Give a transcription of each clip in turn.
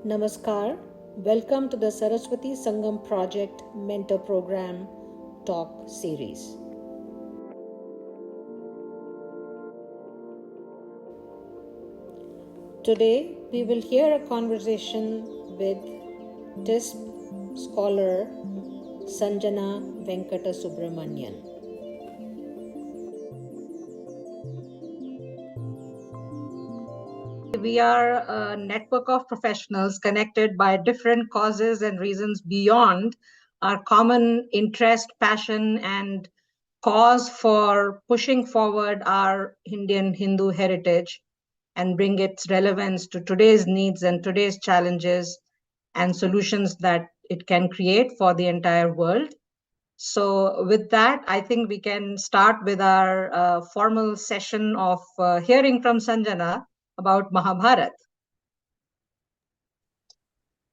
Namaskar. Welcome to the Saraswati Sangam Project Mentor Program Talk Series. Today we will hear a conversation with TSSP Scholar Sanjana Venkatasubramanian. We are a network of professionals connected by different causes and reasons beyond our common interest, passion, and cause for pushing forward our Indian Hindu heritage and bring its relevance to today's needs and today's challenges and solutions that it can create for the entire world. So, with that, I think we can start with our formal session of hearing from Sanjana about Mahabharat.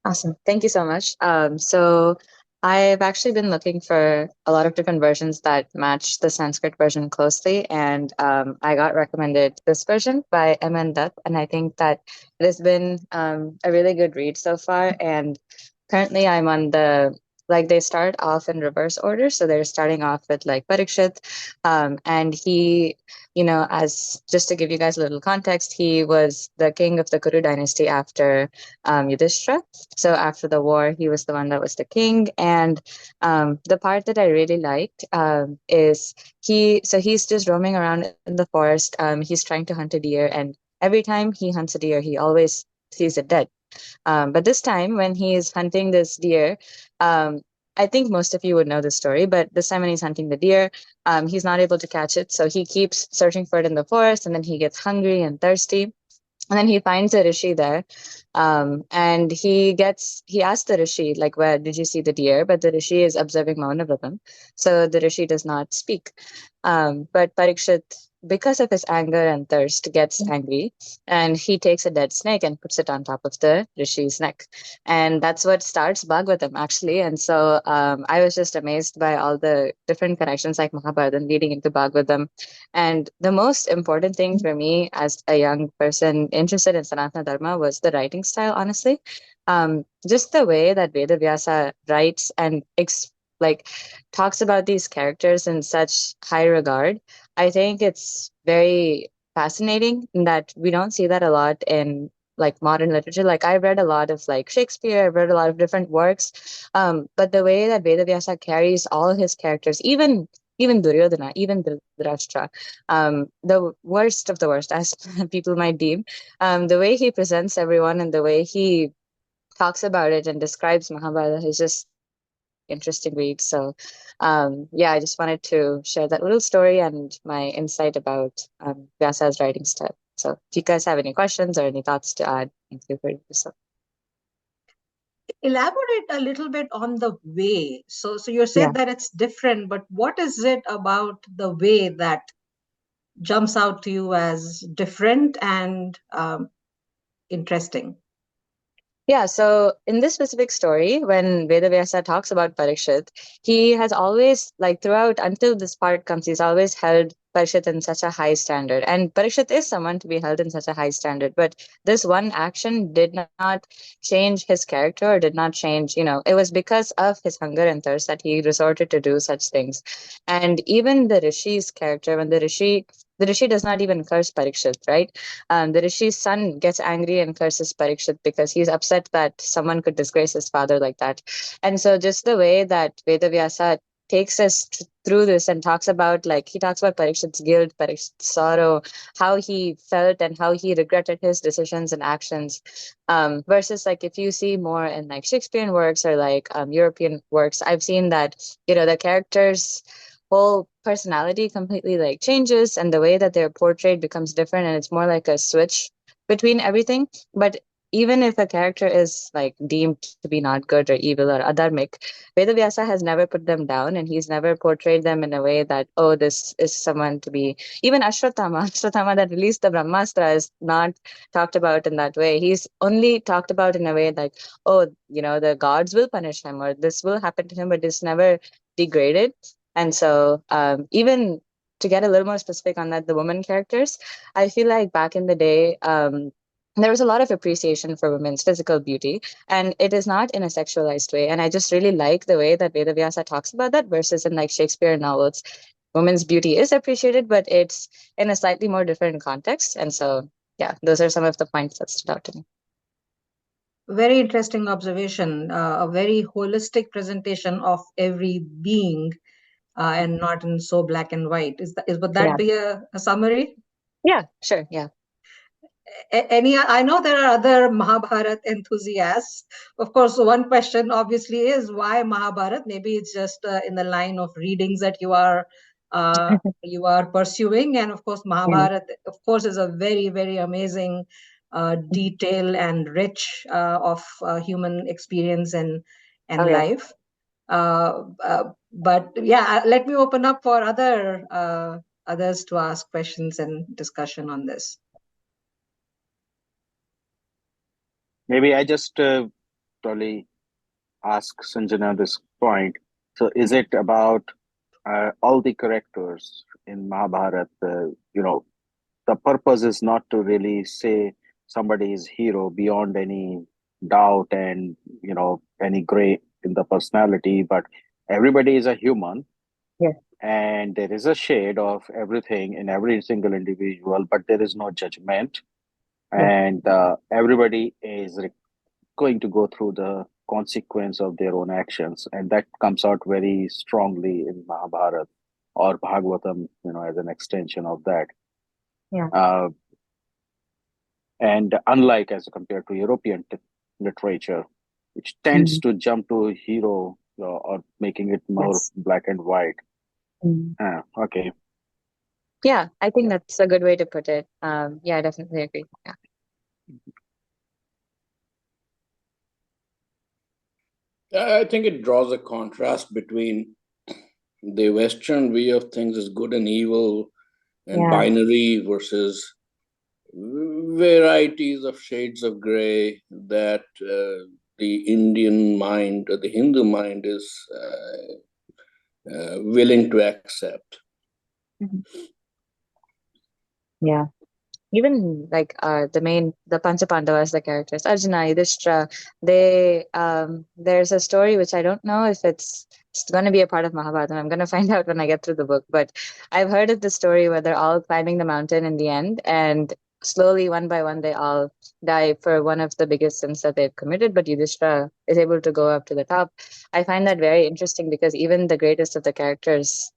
Awesome. Thank you so much. So I've actually been looking for a lot of different versions that match the Sanskrit version closely, and I got recommended this version by M.N. Dutt, and I think that it has been a really good read so far. And currently, I'm on they start off in reverse order, so they're starting off with like Parikshit, and he, as just to give you guys a little context, he was the king of the Kuru dynasty after Yudhishthira. So after the war, he was the one that was the king. And the part that I really liked is he's just roaming around in the forest. He's trying to hunt a deer, and every time he hunts a deer, he always sees it dead. But this time, when he's hunting this deer, I think most of you would know the story, but this time when he's hunting the deer, he's not able to catch it. So he keeps searching for it in the forest, and then he gets hungry and thirsty. And then he finds a rishi there, and he asks the rishi, like, where did you see the deer? But the rishi is observing Maunavratam, so the rishi does not speak. But Parikshit, because of his anger and thirst, gets angry, and he takes a dead snake and puts it on top of the rishi's neck, and that's what starts Bhagavatam actually. And so I was just amazed by all the different connections, like Mahabharata leading into Bhagavatam. And the most important thing for me as a young person interested in Sanatana Dharma was the writing style, honestly. Just the way that Veda Vyasa writes and talks about these characters in such high regard. I think it's very fascinating in that we don't see that a lot in like modern literature. Like I've read a lot of like Shakespeare, I've read a lot of different works. But the way that Veda Vyasa carries all his characters, even Duryodhana, even Dhritarashtra, the worst of the worst, as people might deem, the way he presents everyone and the way he talks about it and describes Mahabharata is just interesting read. So, yeah, I just wanted to share that little story and my insight about Vyasa's writing style. So, if you guys have any questions or any thoughts to add, feel free to do so. Elaborate a little bit on the way. So you said that it's different, but what is it about the way that jumps out to you as different and interesting? Yeah, so in this specific story, when Vedavyasa talks about Parikshit, he has always, like throughout until this part comes, he's always held Parikshit in such a high standard. And Parikshit is someone to be held in such a high standard. But this one action did not change his character or did not change, it was because of his hunger and thirst that he resorted to do such things. And even the Rishi's character, when the Rishi does not even curse Parikshit, right? The Rishi's son gets angry and curses Parikshit because he's upset that someone could disgrace his father like that. And so just the way that Vedavyasa takes us through this and talks about, like, he talks about Parikshit's guilt, Parikshit's sorrow, how he felt and how he regretted his decisions and actions, versus like if you see more in like Shakespearean works or like European works, I've seen that, the characters' whole personality completely like changes and the way that they're portrayed becomes different, and it's more like a switch between everything. But even if a character is like deemed to be not good or evil or adharmic, Vedavyasa has never put them down, and he's never portrayed them in a way that, oh, this is someone to be. Even Ashwatthama that released the Brahmastra is not talked about in that way. He's only talked about in a way like, oh, the gods will punish him or this will happen to him, but it's never degraded. And so even to get a little more specific on that, the woman characters, I feel like back in the day, there was a lot of appreciation for women's physical beauty, and it is not in a sexualized way. And I just really like the way that Vedavyasa talks about that, versus in like Shakespeare novels, women's beauty is appreciated, but it's in a slightly more different context. And so, yeah, those are some of the points that stood out to me. Very interesting observation. A very holistic presentation of every being, and not in so black and white. Would that Yeah. be a summary? Yeah, sure. Yeah. I know there are other Mahabharat enthusiasts. Of course, one question obviously is why Mahabharat? Maybe it's just in the line of readings that you are pursuing. And of course, Mahabharat, of course, is a very, very amazing detail and rich of human experience and Oh, yeah. life. But yeah, let me open up for others to ask questions and discussion on this. Maybe I just probably ask Sanjana this point. So, is it about all the characters in Mahabharata? The purpose is not to really say somebody is hero beyond any doubt and any gray in the personality, but everybody is a human. Yeah. And there is a shade of everything in every single individual, but there is no judgment. Yeah. And everybody is going to go through the consequence of their own actions, and that comes out very strongly in Mahabharata or Bhagavatam, as an extension of that. Yeah. And unlike as compared to European literature, which tends to jump to a hero or making it more black and white. Okay. Yeah, I think that's a good way to put it. Yeah, I definitely agree. Yeah. I think it draws a contrast between the Western view of things as good and evil and binary versus varieties of shades of gray that the Indian mind or the Hindu mind is willing to accept. Yeah. Even like the Panchapandavas, the characters, Arjuna, Yudhishthira, there's a story which I don't know if it's going to be a part of Mahabharata. I'm going to find out when I get through the book, but I've heard of the story where they're all climbing the mountain in the end, and slowly, one by one, they all die for one of the biggest sins that they've committed, but Yudhishthira is able to go up to the top. I find that very interesting because even the greatest of the characters,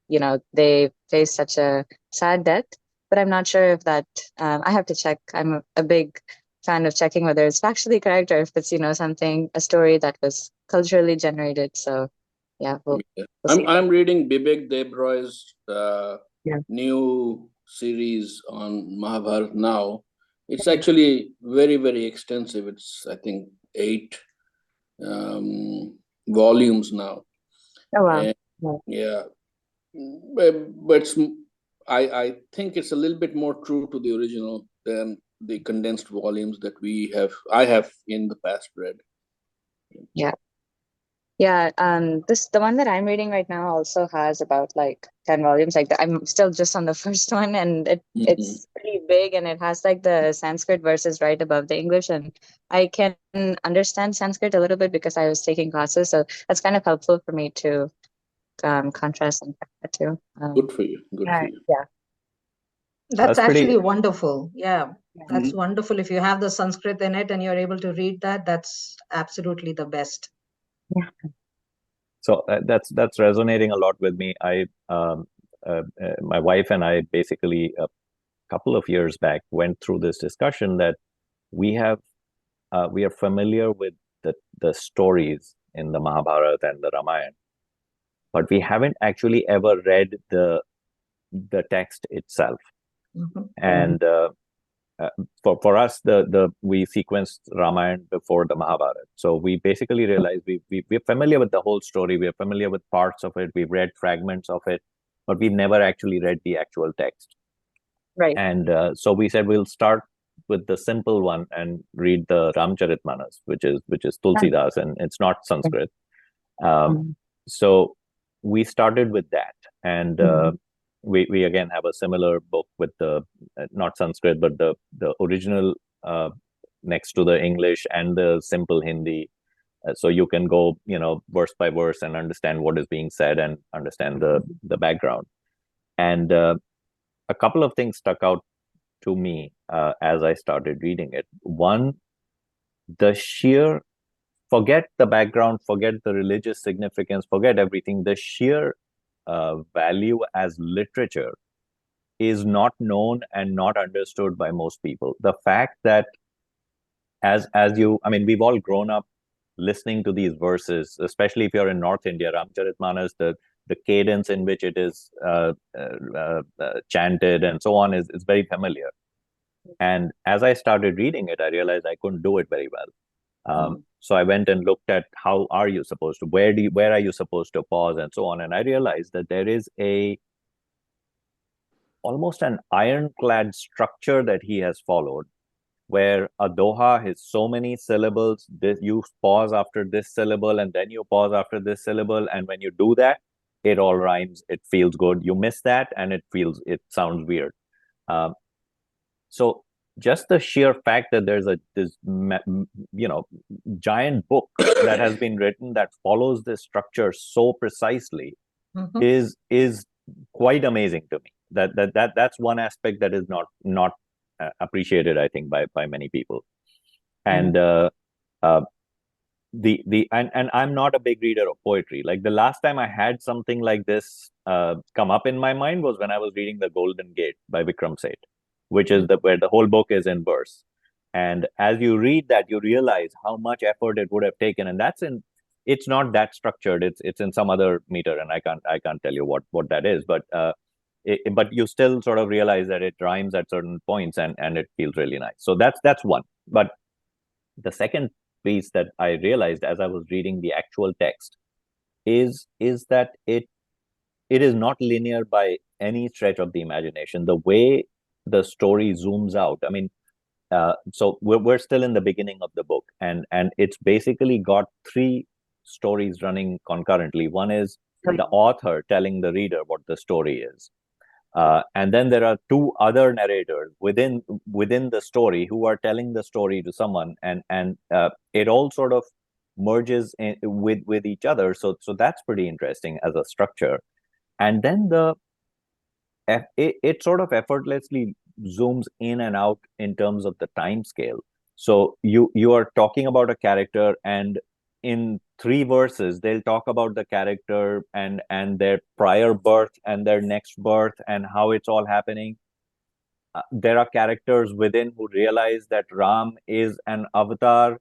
they face such a sad death. But I'm not sure if that, I have to check. I'm a big fan of checking whether it's factually correct or if it's, a story that was culturally generated. So, yeah. We'll see. I'm reading Bibek Debroy's new series on Mahabharata now. It's actually very, very extensive. It's, I think, 8 volumes now. Oh, wow. Yeah. But I think it's a little bit more true to the original than the condensed volumes that I have in the past read. Yeah. Yeah. The one that I'm reading right now also has about like 10 volumes. Like I'm still just on the first one, and it's pretty big, and it has like the Sanskrit verses right above the English, and I can understand Sanskrit a little bit because I was taking classes, so that's kind of helpful for me to contrast and that too. Good for you. Good for you. Yeah. That's actually wonderful. Yeah, that's wonderful. If you have the Sanskrit in it and you're able to read that, that's absolutely the best. Yeah. So that's resonating a lot with me. My wife and I basically a couple of years back went through this discussion that we are familiar with the stories in the Mahabharata and the Ramayana, but we haven't actually ever read the text itself. And for us, we sequenced Ramayana before the Mahabharata. So we basically realized we're familiar with the whole story. We're familiar with parts of it. We've read fragments of it, but we've never actually read the actual text. Right. And so we said we'll start with the simple one and read the Ramcharitmanas, which is Tulsidas, and it's not Sanskrit. So we started with that, and we again have a similar book with the not Sanskrit, but the original next to the English and the simple Hindi. So you can go, verse by verse and understand what is being said and understand the background. And a couple of things stuck out to me as I started reading it. One, the sheer, forget the background, forget the religious significance, forget everything. The sheer value as literature is not known and not understood by most people. The fact that we've all grown up listening to these verses, especially if you're in North India, Ramcharitmanas, the cadence in which it is chanted and so on is very familiar. And as I started reading it, I realized I couldn't do it very well. So I went and looked at how are you supposed to, where are you supposed to pause and so on. And I realized that there is almost an ironclad structure that he has followed, where a doha is so many syllables. You pause after this syllable and then you pause after this syllable. And when you do that, it all rhymes. It feels good. You miss that and it sounds weird. So just the sheer fact that there's this giant book that has been written that follows this structure so precisely is quite amazing to me. That's one aspect that is not appreciated, I think, by many people. And and I'm not a big reader of poetry. Like the last time I had something like this come up in my mind was when I was reading The Golden Gate by Vikram Seth, which is where the whole book is in verse. And as you read that, you realize how much effort it would have taken. And it's not that structured. It's in some other meter, and I can't tell you what that is. But but you still sort of realize that it rhymes at certain points, and it feels really nice. So that's one. But the second piece that I realized as I was reading the actual text is that it is not linear by any stretch of the imagination. The way the story zooms out, I mean, so we're still in the beginning of the book, and it's basically got three stories running concurrently. One is the author telling the reader what the story is, and then there are two other narrators within the story who are telling the story to someone, and it all sort of merges with each other. So that's pretty interesting as a structure. And then it sort of effortlessly zooms in and out in terms of the time scale. So you are talking about a character, and in 3 verses they'll talk about the character and their prior birth and their next birth and how it's all happening. There are characters within who realize that Ram is an avatar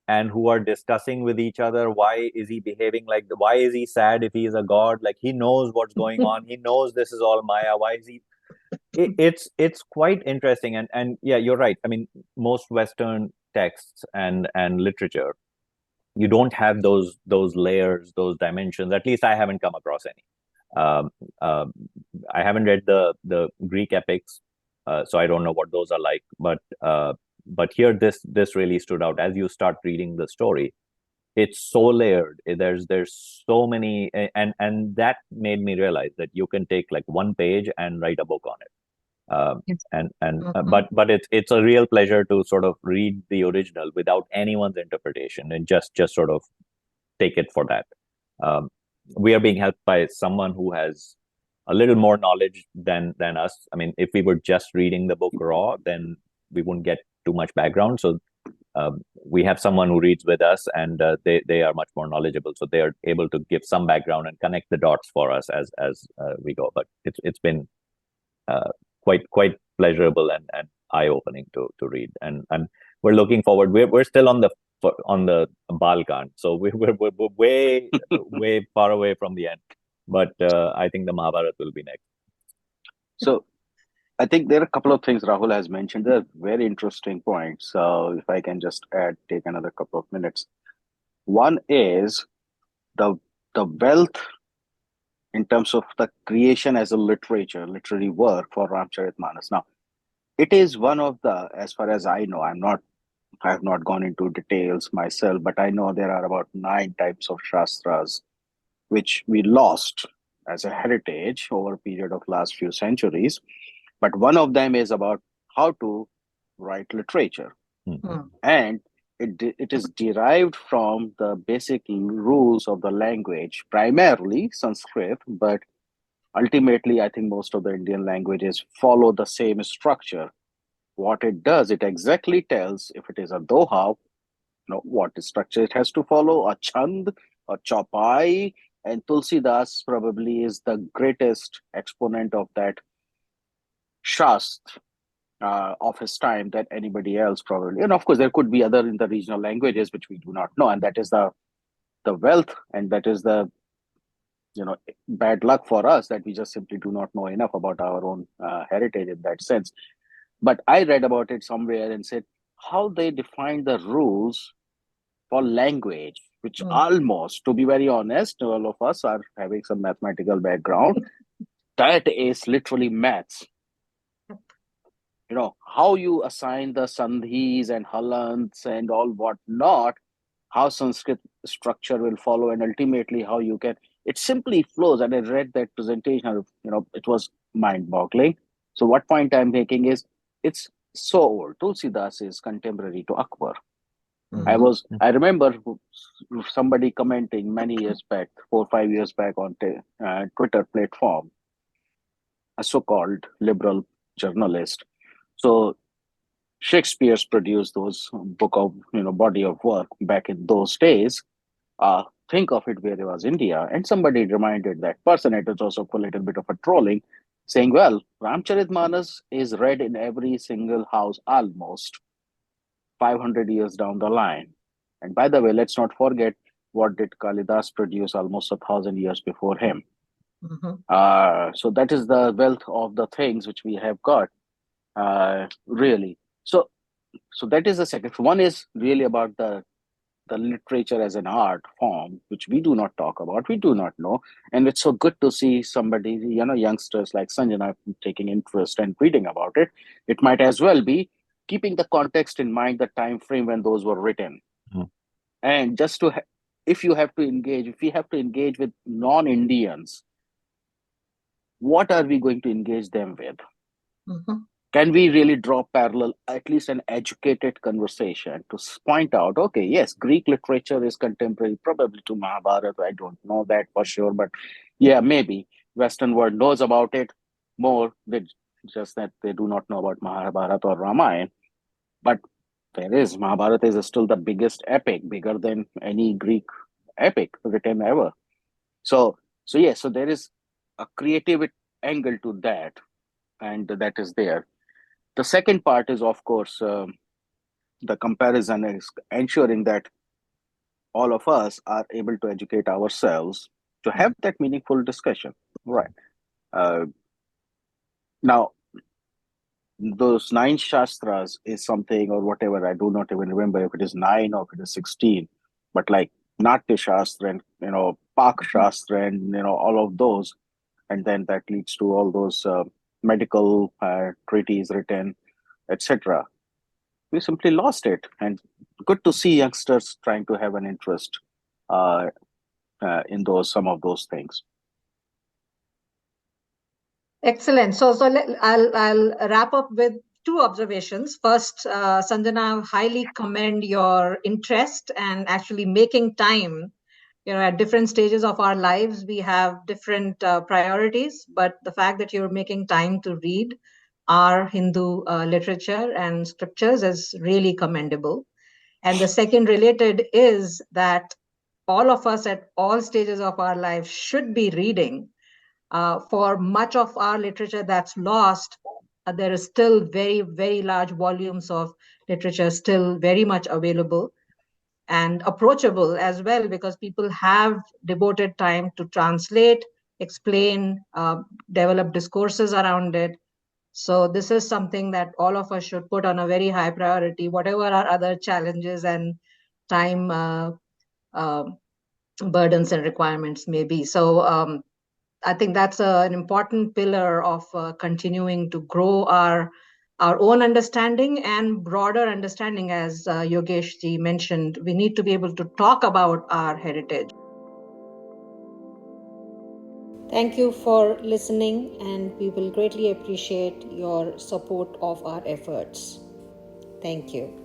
and who are discussing with each other, why is he behaving why is he sad if he is a god? Like, he knows what's going on. He knows this is all Maya. Why is he? It's quite interesting. And yeah, you're right. I mean, most Western texts and literature, you don't have those layers, those dimensions. At least I haven't come across any. I haven't read the Greek epics, so I don't know what those are like. But here, this really stood out. As you start reading the story, it's so layered. There's so many, and that made me realize that you can take like one page and write a book on it. But it's a real pleasure to sort of read the original without anyone's interpretation and just sort of take it for that. We are being helped by someone who has a little more knowledge than us. I mean, if we were just reading the book raw, then we wouldn't get too much background. So we have someone who reads with us, and they are much more knowledgeable. So they are able to give some background and connect the dots for us as we go. But it's been quite pleasurable and eye-opening to read, and we're looking forward. We're still on the Balkan, so we're way way far away from the end. But I think the Mahabharat will be next. So I think there are a couple of things Rahul has mentioned. They're very interesting points. So if I can just take another couple of minutes. One is the wealth in terms of the creation as a literary work for Ramcharitmanas. Now, it is one of the, as far as I know, I have not gone into details myself, but I know there are about 9 types of Shastras which we lost as a heritage over a period of last few centuries. But one of them is about how to write literature. And it is derived from the basic rules of the language, primarily Sanskrit, but ultimately, I think most of the Indian languages follow the same structure. What it does, it exactly tells if it is a doha, what structure it has to follow, a chand, a chaupai, and Tulsidas probably is the greatest exponent of that shastra of his time than anybody else probably. And of course, there could be other in the regional languages which we do not know, and that is the wealth, and that is the bad luck for us that we just simply do not know enough about our own heritage in that sense. But I read about it somewhere and said how they define the rules for language, which almost, to be very honest, all of us are having some mathematical background. That is literally maths. How you assign the sandhis and halants and all whatnot, how Sanskrit structure will follow, and ultimately how you can. It simply flows. And I read that presentation. It was mind-boggling. So what point I'm making is, it's so old. Tulsidas is contemporary to Akbar. I remember somebody commenting many years back, 4 or 5 years back on Twitter platform, a so-called liberal journalist. So Shakespeare's produced those book of body of work back in those days. Think of it where it was India, and somebody reminded that person. It was also a little bit of a trolling, saying, "Well, Ramcharitmanas is read in every single house almost 500 years down the line." And by the way, let's not forget what did Kalidas produce almost 1,000 years before him. So that is the wealth of the things which we have got, really. So that is the second. One is really about the literature as an art form, which we do not talk about, we do not know. And it's so good to see somebody, youngsters like Sanjana taking interest and reading about it. It might as well be keeping the context in mind, the time frame when those were written. And just to, if we have to engage with non-Indians, what are we going to engage them with? Can we really draw parallel, at least an educated conversation to point out, okay, yes, Greek literature is contemporary, probably to Mahabharat. I don't know that for sure, but yeah, maybe Western world knows about it more. Just that they do not know about Mahabharat or Ramayana. But Mahabharata is still the biggest epic, bigger than any Greek epic written ever. So there is a creative angle to that, and that is there. The second part is, of course, the comparison is ensuring that all of us are able to educate ourselves to have that meaningful discussion. Right. Now, those 9 shastras is something or whatever, I do not even remember if it is 9 or if it is 16, but like Natya Shastra and, Pak Shastra and, all of those. And then that leads to all those medical treaties written, etc. We simply lost it. And good to see youngsters trying to have an interest in some of those things. Excellent. So I'll wrap up with 2 observations. First, Sanjana, highly commend your interest and actually making time. At different stages of our lives, we have different priorities, but the fact that you're making time to read our Hindu literature and scriptures is really commendable. And the second related is that all of us at all stages of our life should be reading. For much of our literature that's lost, there is still very, very large volumes of literature still very much available and approachable as well, because people have devoted time to translate, explain, develop discourses around it. So this is something that all of us should put on a very high priority, whatever our other challenges and time burdens and requirements may be. So I think that's an important pillar of continuing to grow our own understanding and broader understanding. As Yogesh ji mentioned, we need to be able to talk about our heritage. Thank you for listening, and we will greatly appreciate your support of our efforts. Thank you.